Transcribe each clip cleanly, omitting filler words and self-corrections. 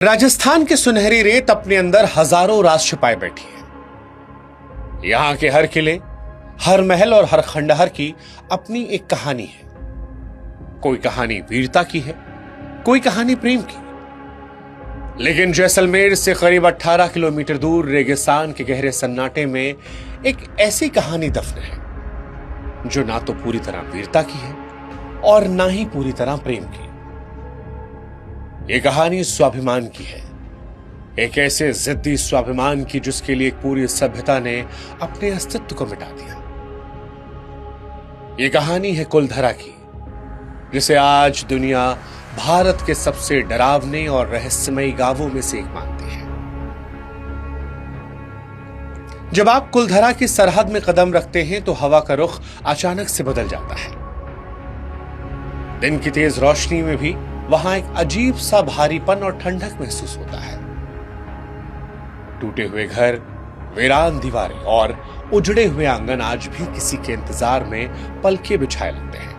राजस्थान की सुनहरी रेत अपने अंदर हजारों राज छिपाए बैठी है। यहां के हर किले, हर महल और हर खंडहर की अपनी एक कहानी है। कोई कहानी वीरता की है, कोई कहानी प्रेम की। लेकिन जैसलमेर से करीब 18 किलोमीटर दूर रेगिस्तान के गहरे सन्नाटे में एक ऐसी कहानी दफन है जो ना तो पूरी तरह वीरता की है और ना ही पूरी तरह प्रेम की। यह कहानी स्वाभिमान की है, एक ऐसे जिद्दी स्वाभिमान की जिसके लिए एक पूरी सभ्यता ने अपने अस्तित्व को मिटा दिया। यह कहानी है कुलधरा की, जिसे आज दुनिया भारत के सबसे डरावने और रहस्यमयी गांवों में से एक मानती है। जब आप कुलधरा की सरहद में कदम रखते हैं तो हवा का रुख अचानक से बदल जाता है। दिन की तेज रोशनी में भी वहां एक अजीब सा भारीपन और ठंडक महसूस होता है। टूटे हुए घर, वीरान दीवारें और उजड़े हुए आंगन आज भी किसी के इंतजार में पलके बिछाए लगते हैं।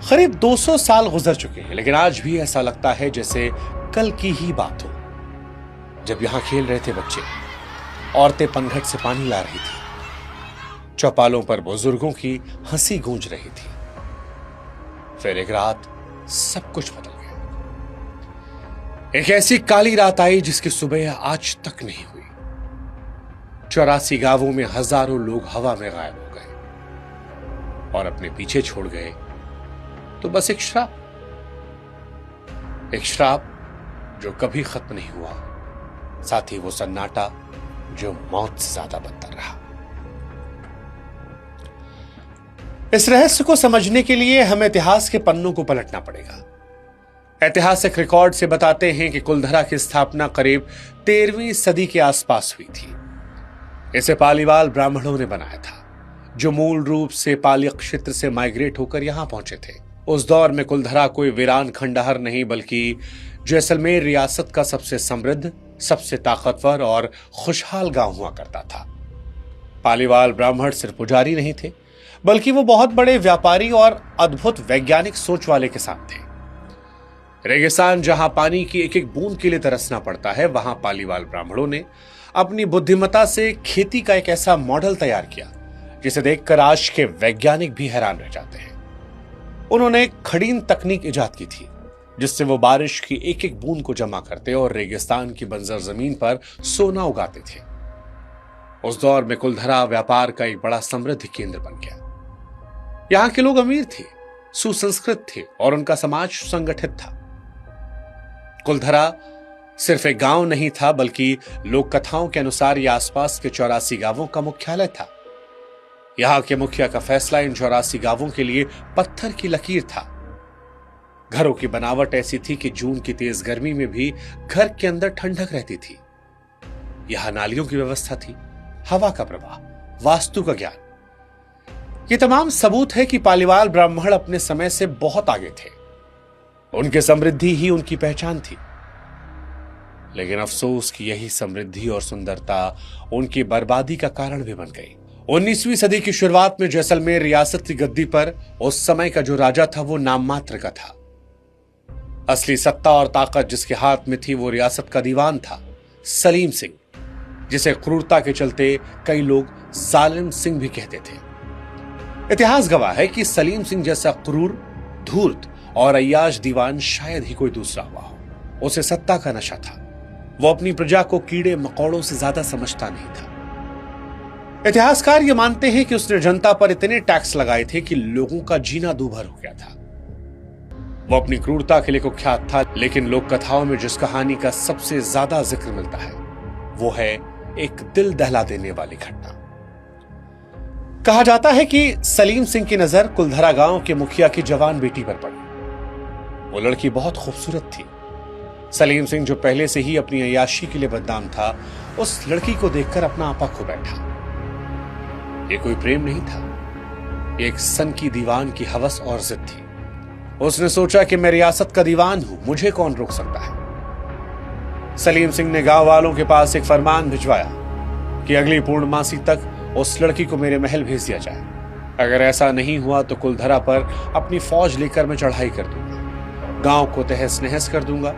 करीब 200 साल गुजर चुके हैं, लेकिन आज भी ऐसा लगता है जैसे कल की ही बात हो, जब यहां खेल रहे थे बच्चे, औरतें पनघट से पानी ला रही थी, चौपालों पर बुजुर्गों की हंसी गूंज रही थी। फिर एक रात सब कुछ बदल गया। एक ऐसी काली रात आई जिसकी सुबह आज तक नहीं हुई। 84 गांवों में हजारों लोग हवा में गायब हो गए और अपने पीछे छोड़ गए तो बस एक श्राप जो कभी खत्म नहीं हुआ, साथ ही वो सन्नाटा जो मौत से ज्यादा बदतर रहा। इस रहस्य को समझने के लिए हमें इतिहास के पन्नों को पलटना पड़ेगा। ऐतिहासिक रिकॉर्ड से बताते हैं कि कुलधरा की स्थापना करीब 13वीं सदी के आसपास हुई थी। इसे पालीवाल ब्राह्मणों ने बनाया था, जो मूल रूप से पाली क्षेत्र से माइग्रेट होकर यहां पहुंचे थे। उस दौर में कुलधरा कोई वीरान खंडहर नहीं, बल्कि जैसलमेर रियासत का सबसे समृद्ध, सबसे ताकतवर और खुशहाल गांव हुआ करता था। पालीवाल ब्राह्मण सिर्फ पुजारी नहीं थे, बल्कि वो बहुत बड़े व्यापारी और अद्भुत वैज्ञानिक सोच वाले किसान थे। रेगिस्तान जहां पानी की एक एक बूंद के लिए तरसना पड़ता है, वहां पालीवाल ब्राह्मणों ने अपनी बुद्धिमत्ता से खेती का एक ऐसा मॉडल तैयार किया जिसे देखकर आज के वैज्ञानिक भी हैरान रह जाते हैं। उन्होंने एक खड़ीन तकनीक इजाद की थी जिससे वो बारिश की एक एक बूंद को जमा करते और रेगिस्तान की बंजर जमीन पर सोना उगाते थे। उस दौर में कुलधरा व्यापार का एक बड़ा समृद्ध केंद्र बन गया। यहां के लोग अमीर थे, सुसंस्कृत थे और उनका समाज संगठित था। कुलधरा सिर्फ एक गांव नहीं था, बल्कि लोक कथाओं के अनुसार यह आसपास के 84 गांवों का मुख्यालय था। यहां के मुखिया का फैसला इन 84 गांवों के लिए पत्थर की लकीर था। घरों की बनावट ऐसी थी कि जून की तेज गर्मी में भी घर के अंदर ठंडक रहती थी। यहां नालियों की व्यवस्था थी, हवा का प्रवाह, वास्तु का ज्ञान। ये तमाम सबूत है कि पालीवाल ब्राह्मण अपने समय से बहुत आगे थे। उनकी समृद्धि ही उनकी पहचान थी। लेकिन अफसोस कि यही समृद्धि और सुंदरता उनकी बर्बादी का कारण भी बन गई। 19वीं सदी की शुरुआत में जैसलमेर रियासत की गद्दी पर उस समय का जो राजा था वो नाम मात्र का था। असली सत्ता और ताकत जिसके हाथ में थी वो रियासत का दीवान था, सलीम सिंह, जिसे क्रूरता के चलते कई लोग जालिम सिंह भी कहते थे। इतिहास गवाह है कि सलीम सिंह जैसा क्रूर, धूर्त और अय्याश दीवान शायद ही कोई दूसरा हुआ हो। उसे सत्ता का नशा था। वो अपनी प्रजा को कीड़े मकोड़ों से ज्यादा समझता नहीं था। इतिहासकार ये मानते हैं कि उसने जनता पर इतने टैक्स लगाए थे कि लोगों का जीना दूभर हो गया था। वो अपनी क्रूरता के लिए कुख्यात था, लेकिन लोक कथाओं में जिस कहानी का सबसे ज्यादा जिक्र मिलता है वो है एक दिल दहला देने वाली घटना। कहा जाता है कि सलीम सिंह की नजर कुलधरा गांव के मुखिया की जवान बेटी पर पड़ी। वो लड़की बहुत खूबसूरत थी। सलीम सिंह, जो पहले से ही अपनी अय्याशी के लिए बदनाम था, उस लड़की को देखकर अपना आपा खो बैठा। ये कोई प्रेम नहीं था, एक सन की दीवान की हवस और जिद थी। उसने सोचा कि मैं रियासत का दीवान हूं, मुझे कौन रोक सकता है। सलीम सिंह ने गांव वालों के पास एक फरमान भिजवाया कि अगली पूर्णमासी तक उस लड़की को मेरे महल भेज दिया जाए। अगर ऐसा नहीं हुआ तो कुलधरा पर अपनी फौज लेकर मैं चढ़ाई कर दूंगा, गांव को तहस नहस कर दूंगा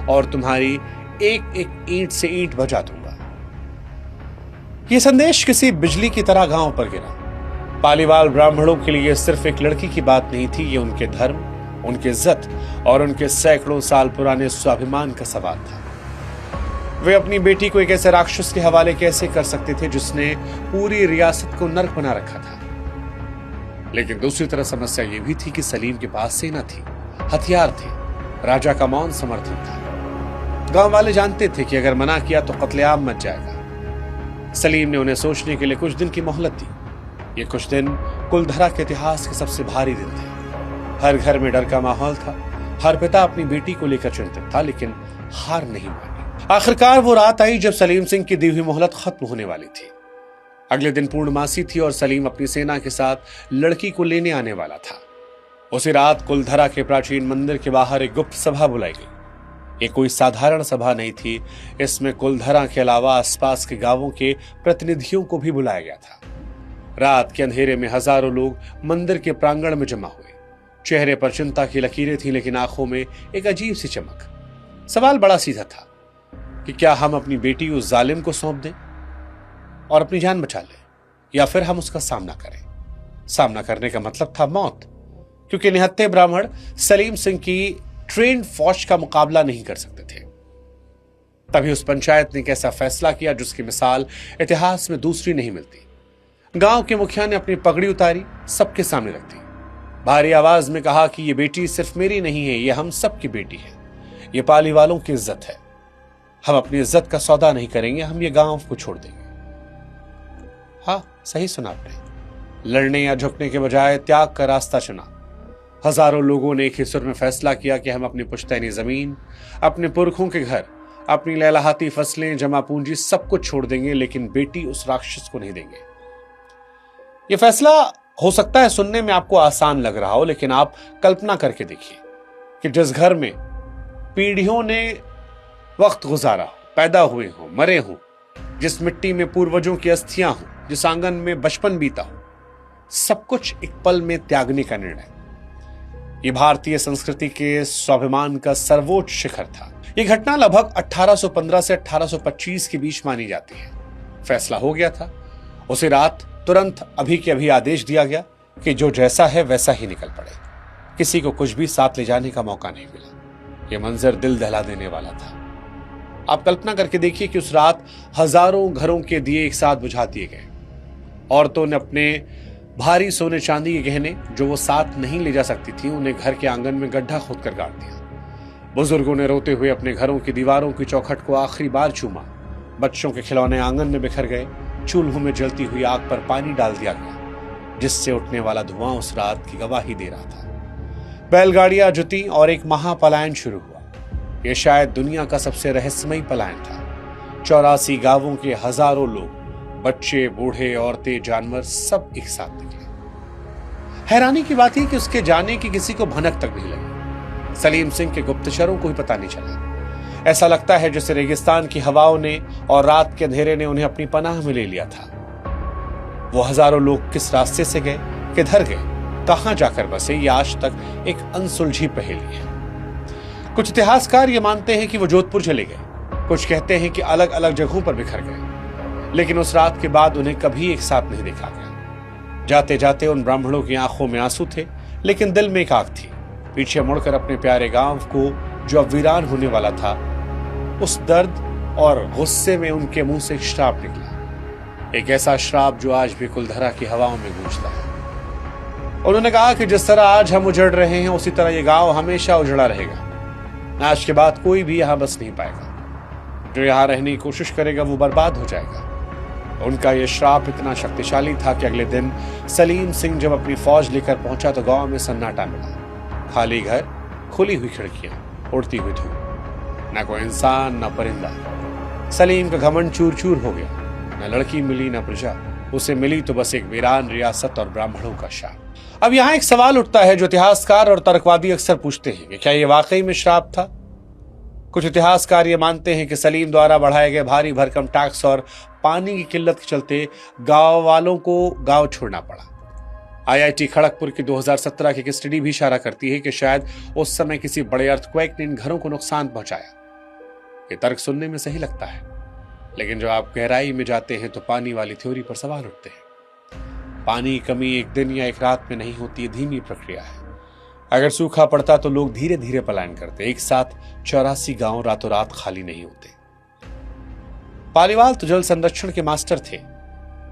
और तुम्हारी एक एक ईंट से ईंट बजा दूंगा। यह संदेश किसी बिजली की तरह गांव पर गिरा। पालीवाल ब्राह्मणों के लिए सिर्फ एक लड़की की बात नहीं थी, ये उनके धर्म, उनकी इज्जत और उनके सैकड़ों साल पुराने स्वाभिमान का सवाल था। वे अपनी बेटी को एक ऐसे राक्षस के हवाले कैसे कर सकते थे जिसने पूरी रियासत को नर्क बना रखा था। लेकिन दूसरी तरफ समस्या यह भी थी कि सलीम के पास सेना थी, हथियार थे, राजा का मौन समर्थन था। गांव वाले जानते थे कि अगर मना किया तो कत्लेआम मच जाएगा। सलीम ने उन्हें सोचने के लिए कुछ दिन की मोहलत दी। ये कुछ दिन कुलधरा के इतिहास के सबसे भारी दिन थे। हर घर में डर का माहौल था। हर पिता अपनी बेटी को लेकर चिंतित था, लेकिन हार नहीं मानी। आखिरकार वो रात आई जब सलीम सिंह की दी हुई मोहलत खत्म होने वाली थी। अगले दिन पूर्णमासी थी और सलीम अपनी सेना के साथ लड़की को लेने आने वाला था। उसी रात कुलधरा के प्राचीन मंदिर के बाहर एक गुप्त सभा बुलाई गई। ये कोई साधारण सभा नहीं थी, इसमें कुलधरा के अलावा आसपास के गांवों के प्रतिनिधियों को भी बुलाया गया था। रात के अंधेरे में हजारों लोग मंदिर के प्रांगण में जमा हुए। चेहरे पर चिंता की लकीरें थीं, लेकिन आंखों में एक अजीब सी चमक। सवाल बड़ा सीधा था कि क्या हम अपनी बेटी उस जालिम को सौंप दें और अपनी जान बचा लें, या फिर हम उसका सामना करें। सामना करने का मतलब था मौत, क्योंकि निहत्थे ब्राह्मण सलीम सिंह की ट्रेंड फौज का मुकाबला नहीं कर सकते थे। तभी उस पंचायत ने एक ऐसा फैसला किया जिसकी मिसाल इतिहास में दूसरी नहीं मिलती। गांव के मुखिया ने अपनी पगड़ी उतारी, सबके सामने रख दी, भारी आवाज में कहा कि यह बेटी सिर्फ मेरी नहीं है, यह हम सबकी बेटी है। यह पाली वालों की इज्जत है। हम अपनी इज्जत का सौदा नहीं करेंगे, हम ये गांव को छोड़ देंगे। हाँ, सही सुना आपने। लड़ने या झुकने के बजाय त्याग का रास्ता चुना। हजारों लोगों ने एक ही सुर में फैसला किया कि हम अपनी पुश्तैनी जमीन, अपने पुरखों के घर, अपनी लहलहाती फसलें, जमा पूंजी सब कुछ छोड़ देंगे, लेकिन बेटी उस राक्षस को नहीं देंगे। यह फैसला हो सकता है सुनने में आपको आसान लग रहा हो, लेकिन आप कल्पना करके देखिए कि जिस घर में पीढ़ियों ने वक्त गुजारा हो, पैदा हुए हो, मरे हो, जिस मिट्टी में पूर्वजों की अस्थियां हो, जिस आंगन में बचपन बीता हो, सब कुछ एक पल में त्यागने का निर्णय। यह भारतीय संस्कृति के स्वाभिमान का सर्वोच्च शिखर था। यह घटना लगभग 1815 से 1825 के बीच मानी जाती है। फैसला हो गया था। उसी रात तुरंत अभी के अभी आदेश दिया गया कि जो जैसा है वैसा ही निकल पड़े। किसी को कुछ भी साथ ले जाने का मौका नहीं मिला। यह मंजर दिल दहला देने वाला था। आप कल्पना करके देखिए कि उस रात हजारों घरों के दिए एक साथ बुझा दिए गए। औरतों ने अपने भारी सोने चांदी के गहने जो वो साथ नहीं ले जा सकती थी, उन्हें घर के आंगन में गड्ढा खोदकर गाड़ दिया। बुजुर्गों ने रोते हुए अपने घरों की दीवारों की चौखट को आखिरी बार चूमा। बच्चों के खिलौने आंगन में बिखर गए। चूल्हों में जलती हुई आग पर पानी डाल दिया गया, जिससे उठने वाला धुआं उस रात की गवाही दे रहा था। बैलगाड़ियां जुती और एक महापलायन शुरू हुआ। यह शायद दुनिया का सबसे रहस्यमयी पलायन था। 84 गांवों के हजारों लोग, बच्चे, बूढ़े, औरतें, जानवर सब एक साथ निकले। हैरानी की बात है कि उसके जाने की किसी को भनक तक नहीं लगी। सलीम सिंह के गुप्तचरों को भी पता नहीं चला। ऐसा लगता है जैसे रेगिस्तान की हवाओं ने और रात के अंधेरे ने उन्हें अपनी पनाह में ले लिया था। वो हजारों लोग किस रास्ते से गए, किधर गए, कहां जाकर बसे, ये आज तक एक अनसुलझी पहेली है। कुछ इतिहासकार ये मानते हैं कि वो जोधपुर चले गए, कुछ कहते हैं कि अलग अलग जगहों पर बिखर गए, लेकिन उस रात के बाद उन्हें कभी एक साथ नहीं देखा गया। जाते जाते उन ब्राह्मणों की आंखों में आंसू थे, लेकिन दिल में एक आग थी। पीछे मुड़कर अपने प्यारे गांव को जो अब वीरान होने वाला था, उस दर्द और गुस्से में उनके मुंह से एक श्राप निकला। एक ऐसा श्राप जो आज भी कुलधरा की हवाओं में गूंजता है। उन्होंने कहा कि जिस तरह आज हम उजड़ रहे हैं, उसी तरह ये गांव हमेशा उजड़ा रहेगा। आज के बाद कोई भी यहां बस नहीं पाएगा। जो यहां रहने की कोशिश करेगा वो बर्बाद हो जाएगा। उनका यह श्राप इतना शक्तिशाली था कि अगले दिन सलीम सिंह जब अपनी फौज लेकर पहुंचा तो गांव में सन्नाटा मिला। खाली घर, खुली हुई खिड़कियां, उड़ती हुई धूप, न कोई इंसान, न परिंदा। सलीम का घमंड चूर चूर हो गया। न लड़की मिली, न प्रजा। उसे मिली तो बस एक वीरान रियासत और ब्राह्मणों का शाप। अब यहां एक सवाल उठता है जो इतिहासकार और तर्कवादी अक्सर पूछते हैं कि क्या यह वाकई में श्राप था? कुछ इतिहासकार ये मानते हैं कि सलीम द्वारा बढ़ाए गए भारी भरकम टैक्स और पानी की किल्लत के चलते गांव वालों को गांव छोड़ना पड़ा। IIT खड़गपुर की 2017 की एक स्टडी भी इशारा करती है कि शायद उस समय किसी बड़े अर्थक्वेक ने इन घरों को नुकसान पहुंचाया। ये तर्क सुनने में सही लगता है, लेकिन जब आप गहराई में जाते हैं तो पानी वाली थ्योरी पर सवाल उठते हैं। पानी की कमी एक दिन या एक रात में नहीं होती, है धीमी प्रक्रिया है। अगर सूखा पड़ता तो लोग धीरे धीरे पलायन करते। एक साथ 84 गांव रातों रात खाली नहीं होते। पालीवाल तो जल संरक्षण के मास्टर थे।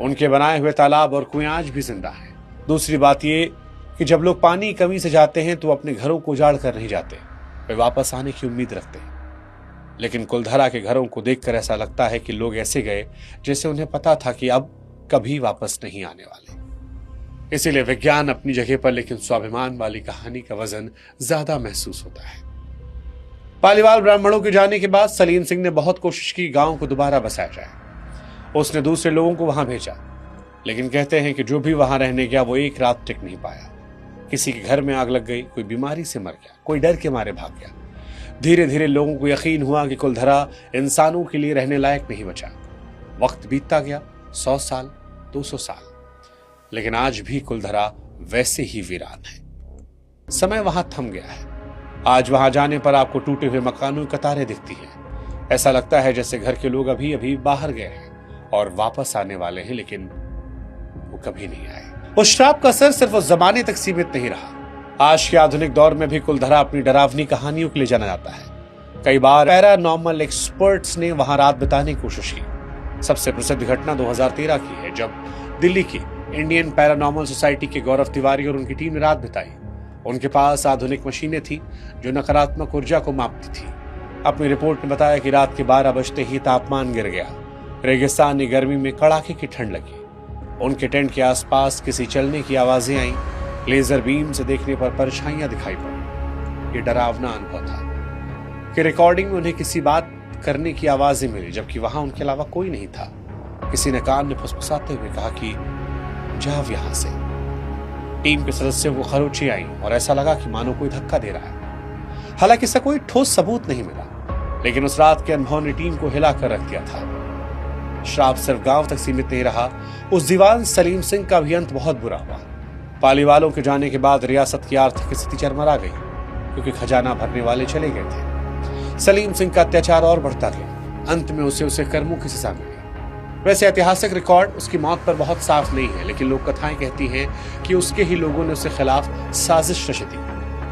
उनके बनाए हुए तालाब और कुएं आज भी जिंदा हैं। दूसरी बात यह कि जब लोग पानी की कमी से जाते हैं तो अपने घरों को उजाड़ कर नहीं जाते, वे वापस आने की उम्मीद रखते हैं। लेकिन कुलधरा के घरों को देखकर ऐसा लगता है कि लोग ऐसे गए जैसे उन्हें पता था कि अब कभी वापस नहीं आने वाले। इसीलिए विज्ञान अपनी जगह पर, लेकिन स्वाभिमान वाली कहानी का वजन ज्यादा महसूस होता है। पालीवाल ब्राह्मणों के जाने के बाद सलीम सिंह ने बहुत कोशिश की गांव को दोबारा बसाया जाए। उसने दूसरे लोगों को वहां भेजा, लेकिन कहते हैं कि जो भी वहां रहने गया वो एक रात टिक नहीं पाया। किसी के घर में आग लग गई, कोई बीमारी से मर गया, कोई डर के मारे भाग गया। धीरे धीरे लोगों को यकीन हुआ कि कुलधरा इंसानों के लिए रहने लायक नहीं बचा। वक्त बीतता गया, 100 साल, 200 साल, लेकिन आज भी कुलधरा वैसे ही वीरान है। समय वहां थम गया है। आज वहां जाने पर आपको टूटे हुए मकानों की कतारें दिखती हैं। ऐसा लगता है जैसे घर के लोग अभी अभी बाहर गए हैं और वापस आने वाले हैं, लेकिन वो कभी नहीं आए। उस श्राप का असर सिर्फ उस जमाने तक सीमित नहीं रहा। आज के आधुनिक दौर में भी कुलधरा अपनी डरावनी कहानियों के लिए जाना जाता है। कई बार पैरानॉर्मल एक्सपर्ट्स ने वहां रात बिताने की कोशिश की। सबसे प्रसिद्ध घटना 2013 की है, जब दिल्ली की इंडियन पैरानॉर्मल सोसाइटी के गौरव तिवारी और उनकी टीम ने रात बिताई। उनके पास आधुनिक मशीनें थी जो नकारात्मक ऊर्जा को मापती थी। अपनी रिपोर्ट में बताया कि रात के 12 बजते ही तापमान गिर गया। रेगिस्तानी गर्मी में कड़ाके की ठंड लगी। उनके टेंट के आसपास किसी चलने की आवाजें आईं। लेजर बीम से देखने पर परछाइयां दिखाई पड़ी। ये डरावना अनुभव था कि रिकॉर्डिंग में उन्हें किसी बात करने की आवाजें मिली, जबकि वहां उनके अलावा कोई नहीं था। किसी ने कान में फुसफुसाते हुए कहा कि जाओ यहां से। टीम के सदस्यों को खरोंची आई और ऐसा लगा कि मानो कोई धक्का दे रहा है। हालांकि इसका कोई ठोस सबूत नहीं मिला, लेकिन उस रात के अनुभव ने टीम को हिला कर रख दिया था। श्राप सिर्फ गांव तक सीमित नहीं रहा। उस दीवान सलीम सिंह का भी अंत बहुत बुरा हुआ। पालीवालों के जाने के बाद रियासत की आर्थिक स्थिति चरमरा गई, क्योंकि खजाना भरने वाले चले गए थे। सलीम सिंह का अत्याचार और बढ़ता गया। अंत में उसे कर्मों की सजा मिली। वैसे ऐतिहासिक रिकॉर्ड उसकी मौत पर बहुत साफ नहीं है, लेकिन लोक कथाएं कहती हैं कि उसके ही लोगों ने उसके खिलाफ साजिश रची थी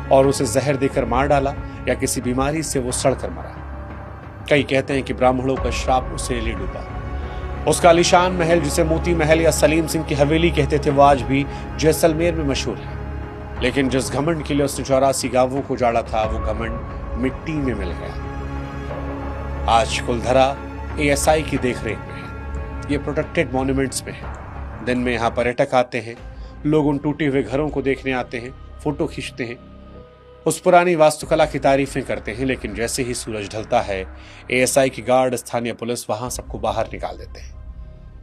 और उसे जहर देकर मार डाला, या किसी बीमारी से वो सड़कर मरा। कई कहते हैं कि ब्राह्मणों का श्राप उसे ले डूबा। उसका आलीशान महल, जिसे मोती महल या सलीम सिंह की हवेली कहते थे, वो आज भी जैसलमेर में मशहूर है। लेकिन जिस घमंड के लिए उसने 84 गांवों को उजाड़ा था, वो घमंड मिट्टी में मिल गया। आज कुलधरा ASI की देखरेख में है। ये प्रोटेक्टेड मॉन्यूमेंट्स में है। दिन में यहाँ पर्यटक आते हैं। लोग उन टूटे हुए घरों को देखने आते हैं, फोटो खींचते हैं, उस पुरानी वास्तुकला की तारीफें करते हैं। लेकिन जैसे ही सूरज ढलता है, ASI की गार्ड, स्थानीय पुलिस वहां सबको बाहर निकाल देते हैं।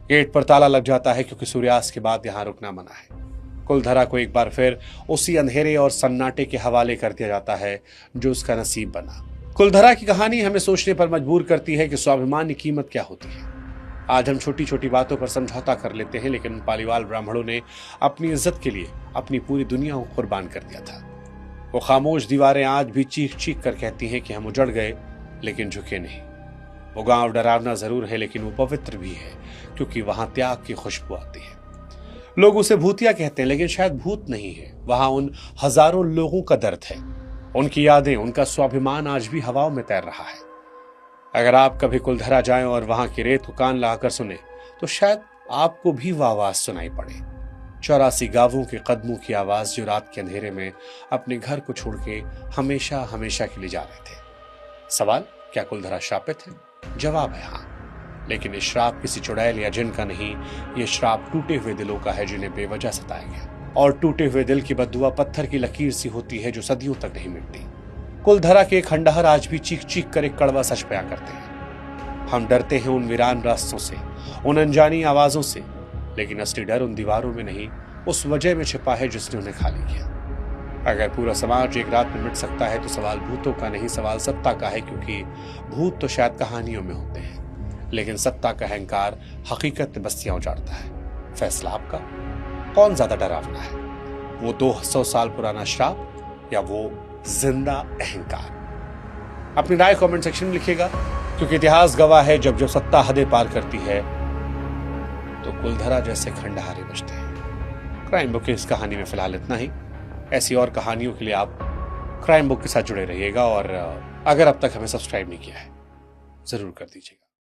गेट पर ताला लग जाता है, क्योंकि सूर्यास्त के बाद यहाँ रुकना मना है। कुलधरा को एक बार फिर उसी अंधेरे और सन्नाटे के हवाले कर दिया जाता है जो उसका नसीब बना। कुलधरा की कहानी हमें सोचने पर मजबूर करती है कि स्वाभिमान की कीमत क्या होती है। आज हम छोटी छोटी बातों पर समझौता कर लेते हैं, लेकिन पालीवाल ब्राह्मणों ने अपनी इज्जत के लिए अपनी पूरी दुनिया को कुर्बान कर दिया था। वो खामोश दीवारें आज भी चीख चीख कर कहती हैं कि हम उजड़ गए लेकिन झुके नहीं। वो गांव डरावना जरूर है, लेकिन वो पवित्र भी है, क्योंकि वहां त्याग की खुशबू आती है। लोग उसे भूतिया कहते हैं, लेकिन शायद भूत नहीं है। वहां उन हजारों लोगों का दर्द है, उनकी यादें, उनका स्वाभिमान आज भी हवाओं में तैर रहा है। अगर आप कभी कुलधरा जाएं और वहां की रेत को कान लगाकर सुने, तो शायद आपको भी वो आवाज सुनाई पड़े। 84 गांवों के कदमों की आवाज जो रात के अंधेरे में अपने घर को छोड़ के हमेशा हमेशा के लिए जा रहे थे। सवाल, क्या कुलधरा श्रापित है? जवाब है हाँ, लेकिन ये श्राप किसी चुड़ैल या जिन का नहीं। ये श्राप टूटे हुए दिलों का है, जिन्हें बेवजह सताया गया। और टूटे हुए दिल की बद्दुआ पत्थर की लकीर सी होती है, जो सदियों तक नहीं मिटती। कुलधरा के खंडहर आज भी चीख चीख कर एक कड़वा सच बयां करते हैं। हम डरते हैं उन वीरान रास्तों से, उन अनजानी आवाजों से, लेकिन असली डर उन दीवारों में नहीं, उस वजह में छिपा है जिसने उन्हें खाली किया। अगर पूरा समाज एक रात में मिट सकता है, तो सवाल भूतों का नहीं, सवाल सत्ता का है। क्योंकि भूत तो शायद कहानियों में होते हैं, लेकिन सत्ता का अहंकार हकीकत में बस्तियां उजाड़ता है। फैसला आपका, कौन ज्यादा डरावना है, वो 200 साल पुराना श्राप या वो जिंदा अहंकार? अपनी राय कमेंट सेक्शन में लिखिएगा। क्योंकि इतिहास गवाह है, जब जब सत्ता हदें पार करती है तो कुलधरा जैसे खंडहारे बचते हैं। क्राइम बुक की इस कहानी में फिलहाल इतना ही। ऐसी और कहानियों के लिए आप क्राइम बुक के साथ जुड़े रहिएगा और अगर अब तक हमें सब्सक्राइब नहीं किया है जरूर कर दीजिएगा।